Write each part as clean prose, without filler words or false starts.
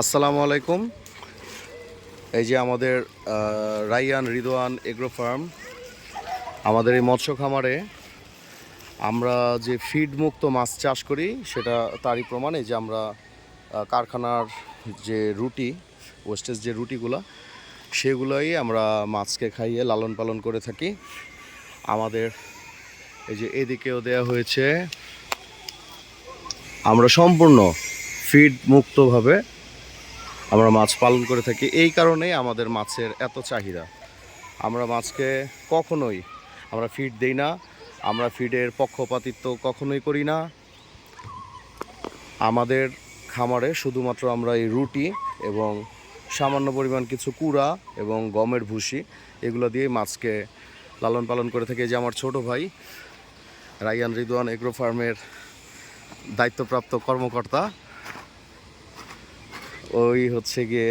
আসসালামু আলাইকুম। এই যে আমাদের রাইয়ান রিদওয়ান এগ্রো ফার্ম, আমাদের এই মৎস্য খামারে আমরা যে ফিড মুক্ত মাছ চাষ করি সেটা তারই প্রমাণ। এই যে আমরা কারখানার যে রুটি, ওয়েস্টেজ যে রুটিগুলো, সেগুলোই আমরা মাছকে খাইয়ে লালন পালন করে থাকি। আমাদের এই যে এদিকেও দেয়া হয়েছে, আমরা সম্পূর্ণ ফিড মুক্তভাবে আমরা মাছ পালন করে থাকি। এই কারণেই আমাদের মাছের এত চাহিদা। আমরা মাছকে কখনোই আমরা ফিড দেই না, আমরা ফিডের পক্ষপাতিত্ব কখনোই করি না। আমাদের খামারে শুধুমাত্র আমরা এই রুটি এবং সামান্য পরিমাণ কিছু কুড়া এবং গমের ভুসি, এগুলো দিয়ে মাছকে লালন পালন করে থাকি। যে আমার ছোট ভাই রাইয়ান রিদওয়ান এগ্রো ফার্মের দায়িত্বপ্রাপ্ত কর্মকর্তা, ওই হচ্ছে গিয়ে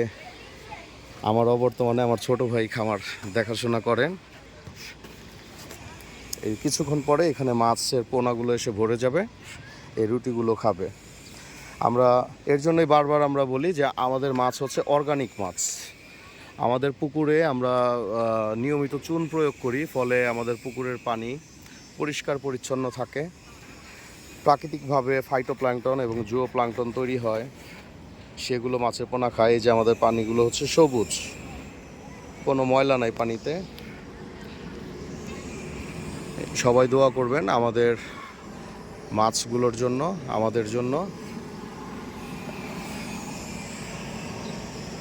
আমার অবর্তমানে আমার ছোট ভাই খামার দেখাশোনা করেন। এই কিছুক্ষণ পরে এখানে মাছের পোনাগুলো এসে ভরে যাবে, এই রুটিগুলো খাবে। আমরা এর জন্যই বারবার আমরা বলি যে আমাদের মাছ হচ্ছে অর্গানিক মাছ। আমাদের পুকুরে আমরা নিয়মিত চুন প্রয়োগ করি, ফলে আমাদের পুকুরের পানি পরিষ্কার পরিচ্ছন্ন থাকে। প্রাকৃতিকভাবে ফাইটোপ্ল্যাঙ্কটন এবং জুওপ্ল্যাঙ্কটন তৈরি হয়, সেগুলো মাছের পোনা খায়। যে আমাদের পানিগুলো হচ্ছে সবুজ, কোনো ময়লা নাই পানিতে। সবাই দোয়া করবেন আমাদের মাছগুলোর জন্য, আমাদের জন্য।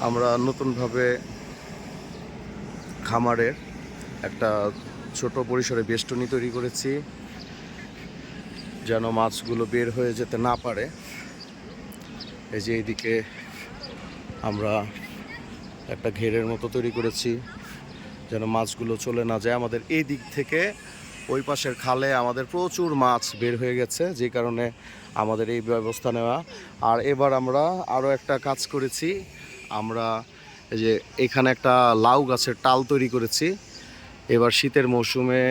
আমরা নতুনভাবে খামারের একটা ছোট পরিসরে বেষ্টনী তৈরি করেছি, যেন মাছগুলো বের হয়ে যেতে না পারে। এই যে এইদিকে আমরা একটা ঘেরের মতো তৈরি করেছি, যেন মাছগুলো চলে না যায়। আমাদের এই দিক থেকে ওই পাশের খালে আমাদের প্রচুর মাছ বের হয়ে গেছে, যে কারণে আমাদের এই ব্যবস্থা নেওয়া। আর এবার আমরা আরও একটা কাজ করেছি, আমরা এই যে এখানে একটা লাউ গাছের টাল তৈরি করেছি। এবার শীতের মৌসুমে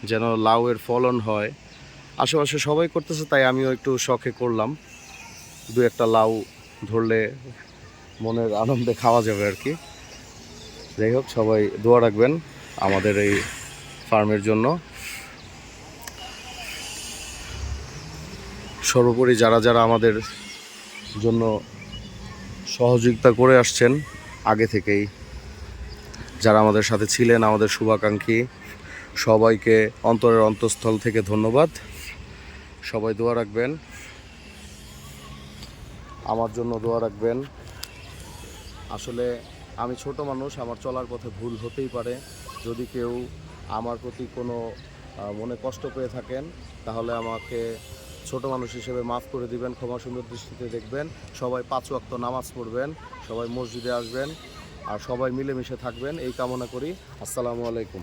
যেন লাউয়ের ফলন হয়, আশেপাশে সবাই করতেছে, তাই আমিও একটু শখে করলাম। দু একটা লাউ ধরলে মনের আনন্দে খাওয়া যাবে আর কি। যাই হোক, সবাই দোয়া রাখবেন আমাদের এই ফার্মের জন্য। সর্বোপরি যারা যারা আমাদের জন্য সহযোগিতা করে আসছেন আগে থেকেই, যারা আমাদের সাথে ছিলেন, আমাদের শুভাকাঙ্ক্ষী, সবাইকে অন্তরের অন্তঃস্থল থেকে ধন্যবাদ। সবাই দোয়া রাখবেন, আমার জন্য দোয়া রাখবেন। আসলে আমি ছোট মানুষ, আমার চলার পথে ভুল হতেই পারে। যদি কেউ আমার প্রতি কোনো মনে কষ্ট পেয়ে থাকেন, তাহলে আমাকে ছোট মানুষ হিসেবে মাফ করে দিবেন, ক্ষমা সুন্দর দৃষ্টিতে দেখবেন। সবাই 5 ওয়াক্ত নামাজ পড়বেন, সবাই মসজিদে আসবেন, আর সবাই মিলেমিশে থাকবেন, এই কামনা করি। আসসালামু আলাইকুম।